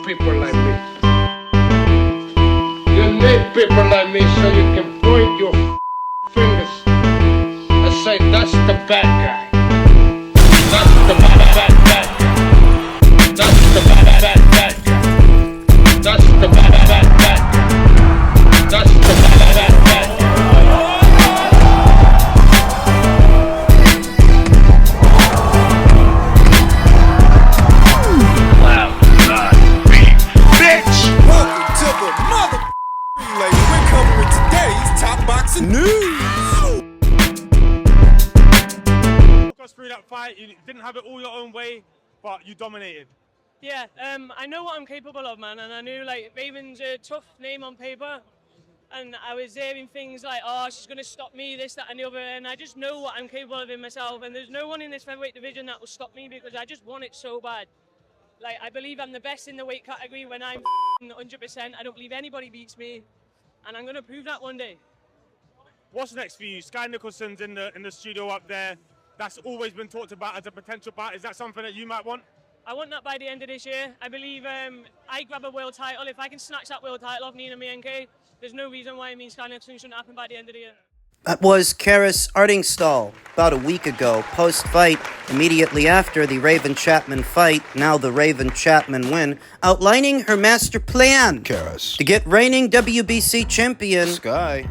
people like me. You need people like me so you can point your fingers and say, that's the bad guy. That's the bad guy. That's the bad guy. That's the bad guy. That's the bad guy. Through that fight, you didn't have it all your own way, but you dominated. Yeah, I know what I'm capable of, man, and I knew like Raven's a tough name on paper, and I was hearing things like, oh, she's gonna stop me, this, that, and the other, and I just know what I'm capable of in myself, and there's no one in this featherweight division that will stop me because I just want it so bad. Like, I believe I'm the best in the weight category when I'm 100%. I don't believe anybody beats me, and I'm gonna prove that one day. What's next for you? Sky Nicholson's in the studio up there. That's always been talked about as a potential fight. Is that something that you might want? I want that by the end of this year. I believe I grab a world title. If I can snatch that world title off Nina Meinke, there's no reason why Sky Nicholson shouldn't happen by the end of the year. That was Karriss Artingstall about a week ago, post-fight, immediately after the Raven Chapman fight, now the Raven Chapman win, outlining her master plan Karriss to get reigning WBC champion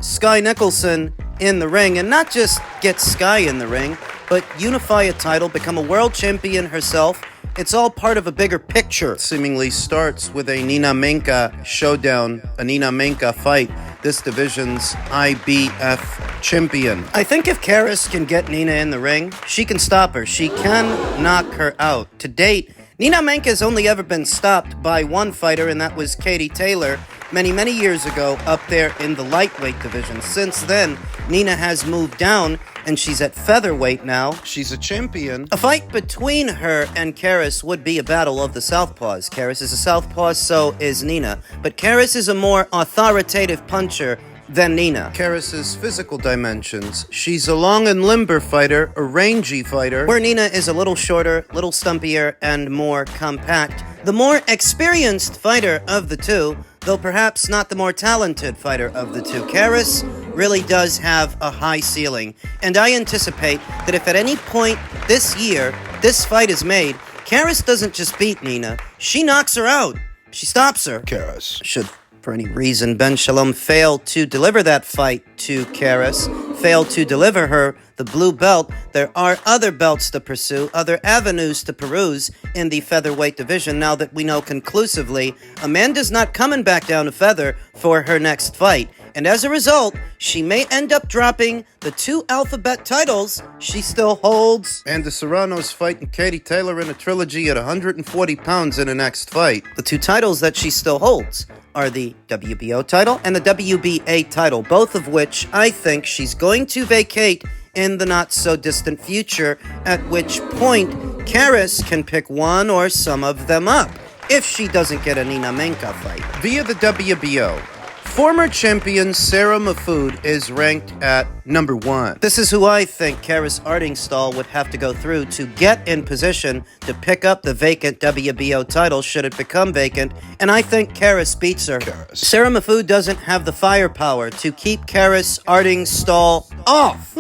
Sky Nicholson in the ring, and not just get Sky in the ring, but unify a title, become a world champion herself. It's all part of a bigger picture. It seemingly starts with a Nina Meinke showdown, a Nina Meinke fight, this division's IBF champion. I think if Karriss can get Nina in the ring, she can stop her. She can knock her out. To date, Nina Meinke has only ever been stopped by one fighter, and that was Katie Taylor, many years ago up there in the lightweight division. Since then, Nina has moved down, and she's at featherweight now. She's a champion. A fight between her and Karriss would be a battle of the southpaws. Karriss is a southpaw, so is Nina. But Karriss is a more authoritative puncher than Nina. Karriss's physical dimensions. She's a long and limber fighter, a rangy fighter, where Nina is a little shorter, little stumpier, and more compact. The more experienced fighter of the two, though perhaps not the more talented fighter of the two. Karriss really does have a high ceiling, and I anticipate that if at any point this year this fight is made, Karriss doesn't just beat Nina, she knocks her out. She stops her. Karriss Should, for any reason, Ben Shalom fail to deliver that fight to Karriss, fail to deliver her the blue belt, there are other belts to pursue, other avenues to peruse in the featherweight division now that we know conclusively Amanda's not coming back down to feather for her next fight. And as a result, she may end up dropping the two alphabet titles she still holds. And the Serrano's fighting Katie Taylor in a trilogy at 140 pounds in the next fight. The two titles that she still holds are the WBO title and the WBA title, both of which I think she's going to vacate in the not-so-distant future, at which point Karriss can pick one or some of them up, if she doesn't get a Nina Meinke fight. Via the WBO, former champion Sarah Mahfoud is ranked at number 1. This is who I think Karriss Artingstall would have to go through to get in position to pick up the vacant WBO title should it become vacant, and I think Karriss beats her. Sarah Mahfoud doesn't have the firepower to keep Karriss Artingstall off.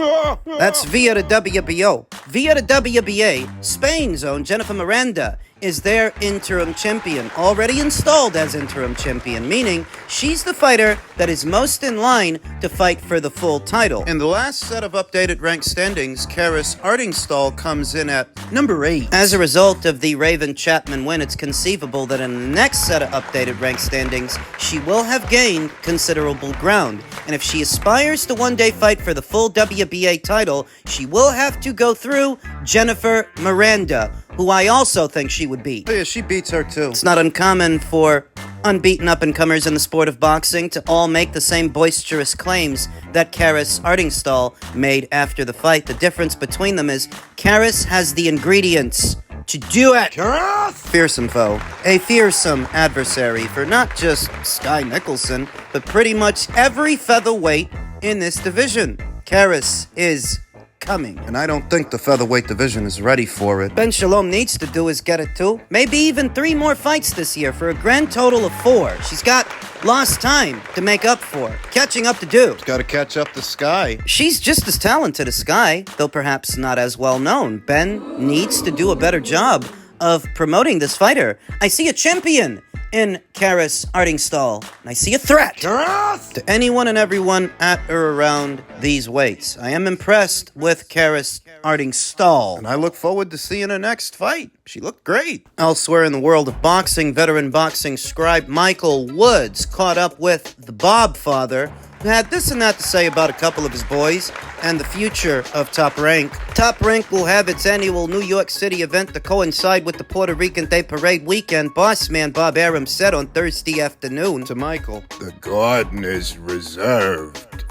That's via the WBO. Via the WBA, Spain's own Jennifer Miranda is their interim champion, already installed as interim champion, meaning she's the fighter that is most in line to fight for the full title. In the last set of updated rank standings, Karriss Artingstall comes in at number 8. As a result of the Raven Chapman win, it's conceivable that in the next set of updated rank standings, she will have gained considerable ground. And if she aspires to one day fight for the full WBA title, she will have to go through Jennifer Miranda, who I also think she would beat. Oh yeah, she beats her too. It's not uncommon for unbeaten up-and-comers in the sport of boxing to all make the same boisterous claims that Karriss Artingstall made after the fight. The difference between them is Karriss has the ingredients to do it. Karriss! Fearsome foe. A fearsome adversary for not just Sky Nicholson, but pretty much every featherweight in this division. Karriss is coming. And I don't think the featherweight division is ready for it. Ben Shalom needs to do is get it 2, maybe even 3 more fights this year for a grand total of 4. She's got lost time to make up for, catching up to do. She's got to catch up to Sky. She's just as talented as Sky, though perhaps not as well known. Ben needs to do a better job of promoting this fighter. I see a champion in Karriss Artingstall, and I see a threat to anyone and everyone at or around these weights. I am impressed with Karriss Artingstall, and I look forward to seeing her next fight. She looked great. Elsewhere in the world of boxing, veteran boxing scribe Michael Woods caught up with the Bob father, who had this and that to say about a couple of his boys and the future of Toprank. Toprank will have its annual New York City event to coincide with the Puerto Rican Day Parade weekend, boss man Bob Arum said on Thursday afternoon to Michael. The garden is reserved.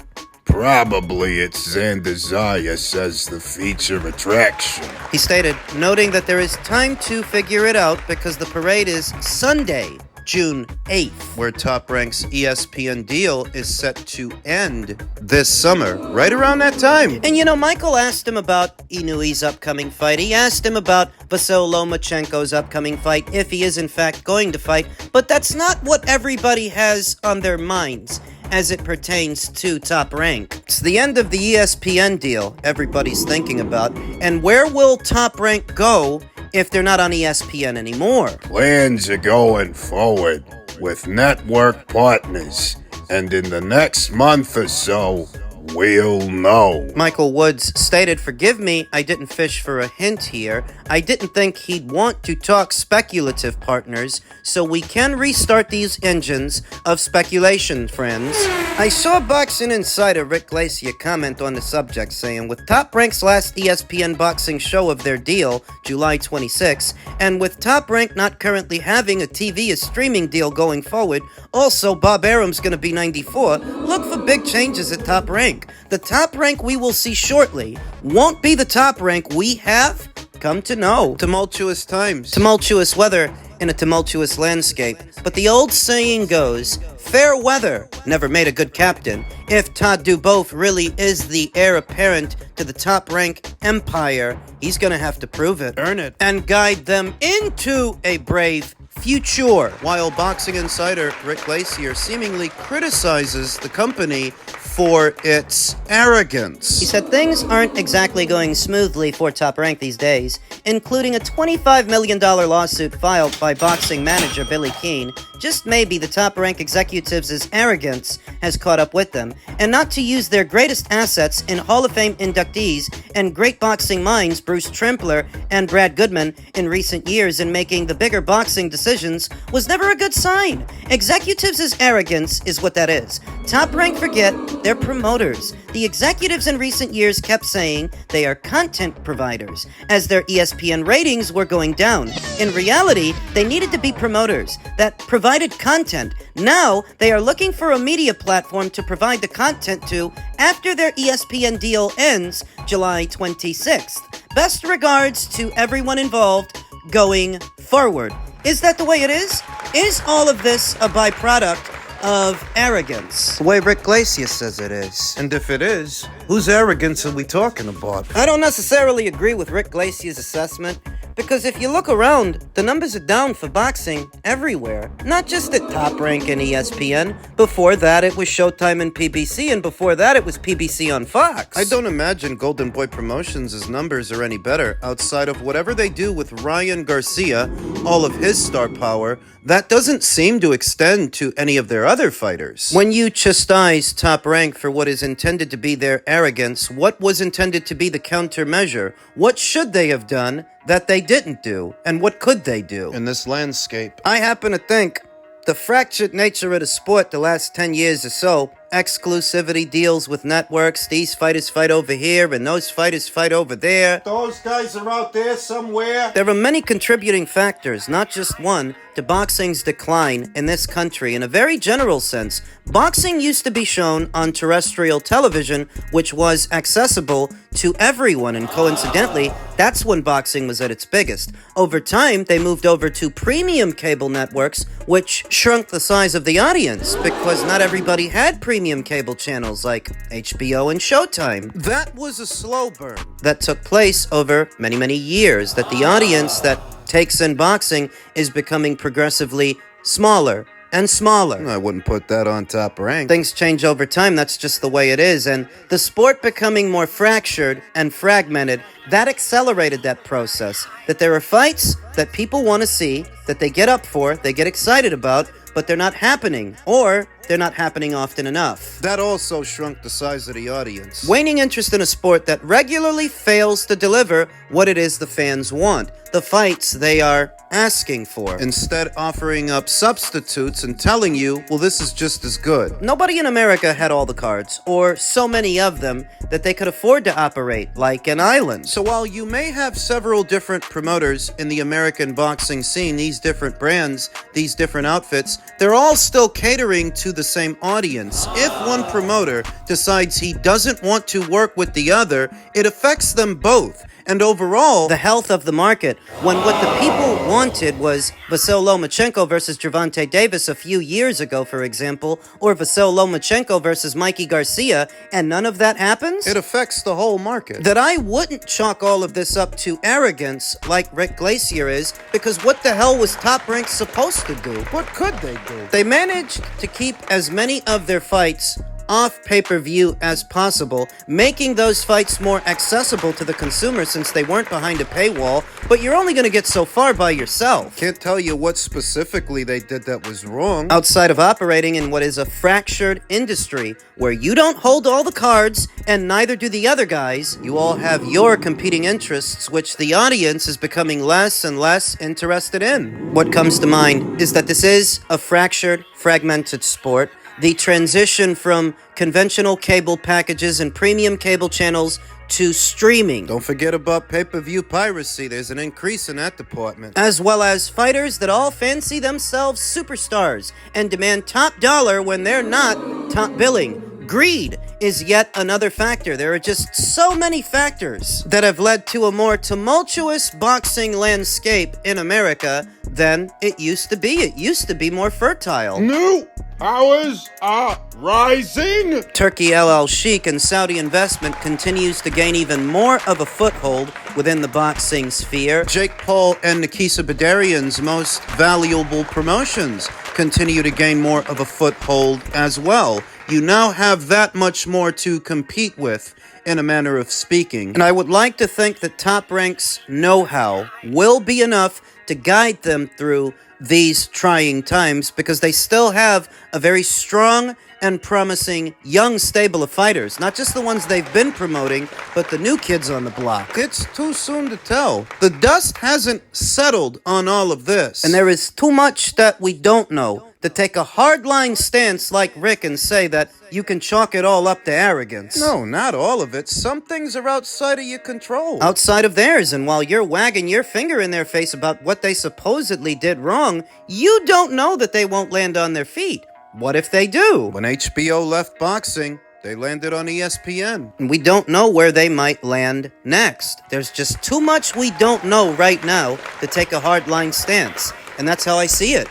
Probably it's Zandazayas as the feature attraction. He stated, noting that there is time to figure it out because the parade is Sunday, June 8th, where Top Rank's ESPN deal is set to end this summer, right around that time. And you know, Michael asked him about Inouye's upcoming fight. He asked him about Vasily Lomachenko's upcoming fight, if he is in fact going to fight. But that's not what everybody has on their minds as it pertains to Top Rank. It's the end of the ESPN deal everybody's thinking about. And where will Top Rank go if they're not on ESPN anymore? Plans are going forward with network partners, and in the next month or so, we'll know. Michael Woods stated, forgive me, I didn't fish for a hint here. I didn't think he'd want to talk speculative partners, so we can restart these engines of speculation, friends. I saw Boxing Insider Rick Glacier comment on the subject, saying, with Top Rank's last ESPN boxing show of their deal, July 26, and with Top Rank not currently having a TV or streaming deal going forward, also Bob Arum's gonna be 94, look for big changes at Top Rank. The Top Rank we will see shortly won't be the Top Rank we have come to know. Tumultuous times. Tumultuous weather in a tumultuous landscape. But the old saying goes, fair weather never made a good captain. If Todd Duboff really is the heir apparent to the Top Rank empire, he's gonna have to prove it, earn it, and guide them into a brave future. While Boxing Insider Rick Glacier seemingly criticizes the company for its arrogance. He said things aren't exactly going smoothly for Top Rank these days, including a $25 million lawsuit filed by boxing manager Billy Keane. Just maybe the Top Rank executives' arrogance has caught up with them, and not to use their greatest assets in Hall of Fame inductees and great boxing minds Bruce Trempler and Brad Goodman in recent years in making the bigger boxing decisions was never a good sign. Executives' arrogance is what that is. Top Rank forget they're promoters. The executives in recent years kept saying they are content providers, as their ESPN ratings were going down. In reality, they needed to be promoters that provided content. Now, they are looking for a media platform to provide the content to after their ESPN deal ends July 26th. Best regards to everyone involved going forward. Is that the way it is? Is all of this a byproduct of arrogance? The way Rick Glacier says it is. And if it is, whose arrogance are we talking about? I don't necessarily agree with Rick Glacier's assessment, because if you look around, the numbers are down for boxing everywhere. Not just at Top Rank and ESPN. Before that, it was Showtime and PBC, and before that, it was PBC on Fox. I don't imagine Golden Boy Promotions' numbers are any better outside of whatever they do with Ryan Garcia, all of his star power. That doesn't seem to extend to any of their other fighters. When you chastise Top Rank for what is intended to be their arrogance, what was intended to be the countermeasure? What should they have done that they didn't do? And what could they do in this landscape? I happen to think the fractured nature of the sport the last 10 years or so, exclusivity deals with networks, these fighters fight over here and those fighters fight over there. Those guys are out there somewhere. There are many contributing factors, not just one, to boxing's decline in this country in a very general sense. Boxing used to be shown on terrestrial television, which was accessible to everyone, and coincidentally, that's when boxing was at its biggest. Over time, they moved over to premium cable networks, which shrunk the size of the audience because not everybody had premium cable channels like HBO and Showtime. That was a slow burn that took place over many, many years, that the audience that takes in boxing is becoming progressively smaller and smaller. I wouldn't put that on Toprank. Things change over time, that's just the way it is, and the sport becoming more fractured and fragmented, that accelerated that process. That there are fights that people want to see, that they get up for, they get excited about, but they're not happening, or they're not happening often enough. That also shrunk the size of the audience. Waning interest in a sport that regularly fails to deliver what it is the fans want, the fights they are asking for. Instead, offering up substitutes and telling you, well, this is just as good. Nobody in America had all the cards, or so many of them, that they could afford to operate like an island. So while you may have several different promoters in the American boxing scene, these different brands, these different outfits, they're all still catering to the same audience. If one promoter decides he doesn't want to work with the other, it affects them both. And overall, the health of the market, when what the people wanted was Vasyl Lomachenko versus Gervonta Davis a few years ago, for example, or Vasyl Lomachenko versus Meinke Garcia, and none of that happens, it affects the whole market. That I wouldn't chalk all of this up to arrogance like Rick Glacier is, because what the hell was Toprank supposed to do? What could they do? They managed to keep as many of their fights off pay-per-view as possible, making those fights more accessible to the consumer since they weren't behind a paywall, but you're only going to get so far by yourself. Can't tell you what specifically they did that was wrong. Outside of operating in what is a fractured industry, where you don't hold all the cards, and neither do the other guys, you all have your competing interests, which the audience is becoming less and less interested in. What comes to mind is that this is a fractured, fragmented sport. The transition from conventional cable packages and premium cable channels to streaming. Don't forget about pay-per-view piracy. There's an increase in that department. As well as fighters that all fancy themselves superstars and demand top dollar when they're not top billing. Greed is yet another factor. There are just so many factors that have led to a more tumultuous boxing landscape in America than it used to be. It used to be more fertile. New powers are rising. Turkey LL Sheikh and Saudi investment continues to gain even more of a foothold within the boxing sphere. Jake Paul and Nikisa Badarian's most valuable promotions continue to gain more of a foothold as well. You now have that much more to compete with, in a manner of speaking. And I would like to think that Top Rank's know-how will be enough to guide them through these trying times, because they still have a very strong and promising young stable of fighters. Not just the ones they've been promoting, but the new kids on the block. It's too soon to tell. The dust hasn't settled on all of this. And there is too much that we don't know to take a hardline stance like Rick and say that you can chalk it all up to arrogance. No, not all of it. Some things are outside of your control. Outside of theirs, and while you're wagging your finger in their face about what they supposedly did wrong, you don't know that they won't land on their feet. What if they do? When HBO left boxing, they landed on ESPN. And we don't know where they might land next. There's just too much we don't know right now to take a hardline stance. And that's how I see it.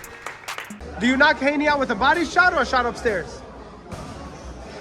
Do you knock Haney out with a body shot or a shot upstairs?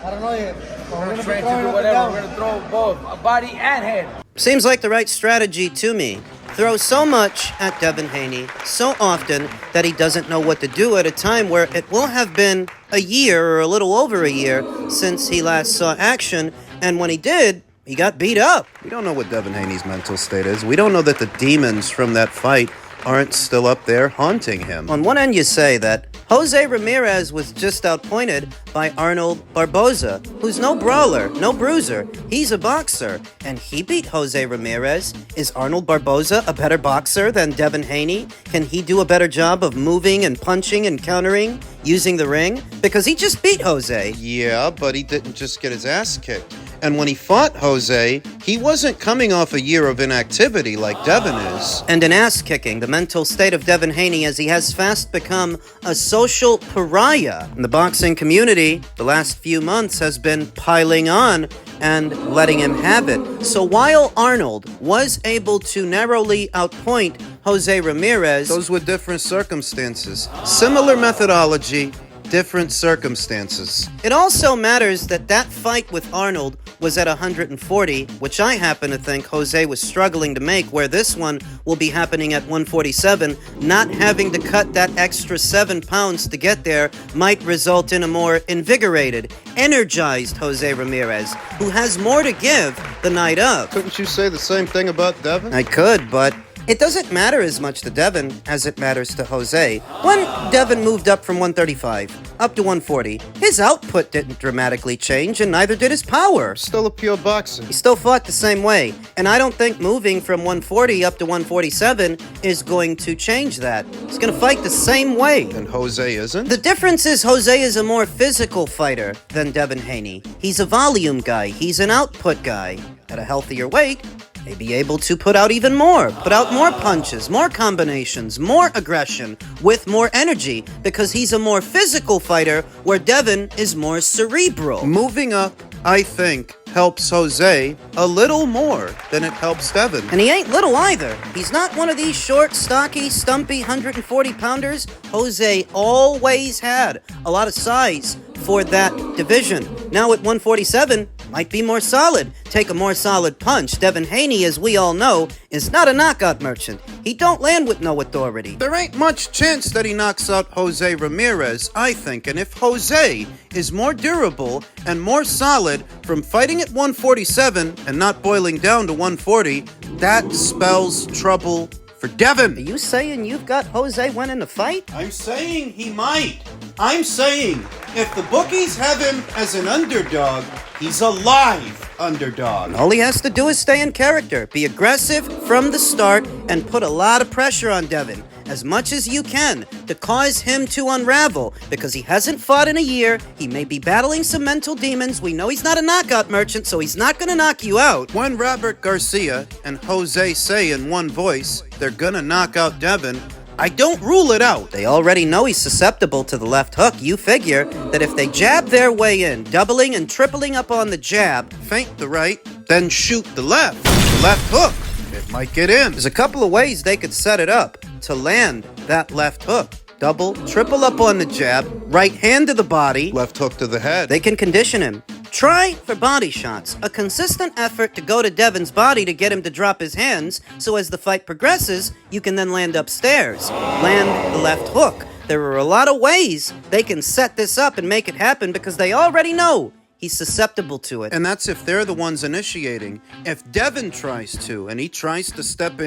I don't know yet. We're going to try to do whatever. We're going to throw both, a body and head. Seems like the right strategy to me. Throw so much at Devin Haney so often that he doesn't know what to do at a time where it will have been a year or a little over a year since he last saw action, and when he did, he got beat up. We don't know what Devin Haney's mental state is. We don't know that the demons from that fight aren't still up there haunting him. On one end, you say that Jose Ramirez was just outpointed by Arnold Barboza, who's no brawler, no bruiser. He's a boxer, and he beat Jose Ramirez. Is Arnold Barboza a better boxer than Devin Haney? Can he do a better job of moving and punching and countering, using the ring? Because he just beat Jose. Yeah, but he didn't just get his ass kicked. And when he fought Jose, he wasn't coming off a year of inactivity like Devin is. And an ass-kicking, the mental state of Devin Haney as he has fast become a social pariah. In the boxing community, the last few months has been piling on and letting him have it. So while Arnold was able to narrowly outpoint Jose Ramirez, those were different circumstances. Similar methodology, different circumstances. It also matters that that fight with Arnold was at 140, which I happen to think Jose was struggling to make, where this one will be happening at 147. Not having to cut that extra 7 pounds to get there might result in a more invigorated, energized Jose Ramirez, who has more to give the night of. Couldn't you say the same thing about Devin? I could, but it doesn't matter as much to Devin as it matters to Jose. When Devin moved up from 135 up to 140, his output didn't dramatically change, and neither did his power. Still a pure boxer. He still fought the same way, and I don't think moving from 140 up to 147 is going to change that. He's going to fight the same way. And Jose isn't? The difference is Jose is a more physical fighter than Devin Haney. He's a volume guy. He's an output guy. At a healthier weight, may be able to put out even more, put out more punches, more combinations, more aggression, with more energy, because he's a more physical fighter, where Devin is more cerebral. Moving up, I think, helps Jose a little more than it helps Devin. And he ain't little either. He's not one of these short, stocky, stumpy 140-pounders. Jose always had a lot of size for that division. Now at 147, might be more solid. Take a more solid punch. Devin Haney, as we all know, is not a knockout merchant. He don't land with no authority. There ain't much chance that he knocks out Jose Ramirez, I think. And if Jose is more durable and more solid from fighting at 147 and not boiling down to 140, that spells trouble for Devin. Are you saying you've got Jose winning the fight? I'm saying he might. I'm saying if the bookies have him as an underdog, he's a live underdog. All he has to do is stay in character, be aggressive from the start, and put a lot of pressure on Devin, as much as you can, to cause him to unravel, because he hasn't fought in a year. He may be battling some mental demons. We know he's not a knockout merchant, so he's not gonna knock you out. When Robert Garcia and Jose say in one voice they're gonna knock out Devin, I don't rule it out. They already know he's susceptible to the left hook. You figure that if they jab their way in, doubling and tripling up on the jab, feint the right, then shoot the left. The left hook, it might get in. There's a couple of ways they could set it up to land that left hook. Double, triple up on the jab, right hand to the body, left hook to the head. They can condition him. Try for body shots, a consistent effort to go to Devin's body to get him to drop his hands, so as the fight progresses, you can then land upstairs, land the left hook. There are a lot of ways they can set this up and make it happen, because they already know he's susceptible to it. And that's if they're the ones initiating. If Devin tries to, and he tries to step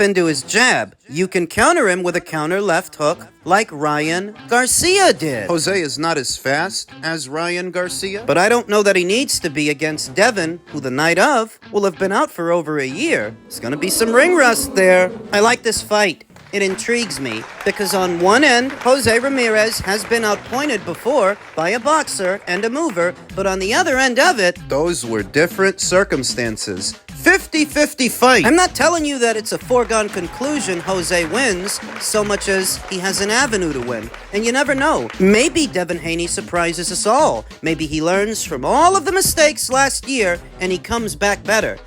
into his jab, you can counter him with a counter left hook like Ryan Garcia did. Jose is not as fast as Ryan Garcia, but I don't know that he needs to be against Devin, who the night of will have been out for over a year. There's gonna be some ring rust there. I like this fight. It intrigues me, because on one end, Jose Ramirez has been outpointed before by a boxer and a mover, but on the other end of it, those were different circumstances. 50-50 fight. I'm not telling you that it's a foregone conclusion Jose wins, so much as he has an avenue to win. And you never know. Maybe Devin Haney surprises us all. Maybe he learns from all of the mistakes last year and he comes back better.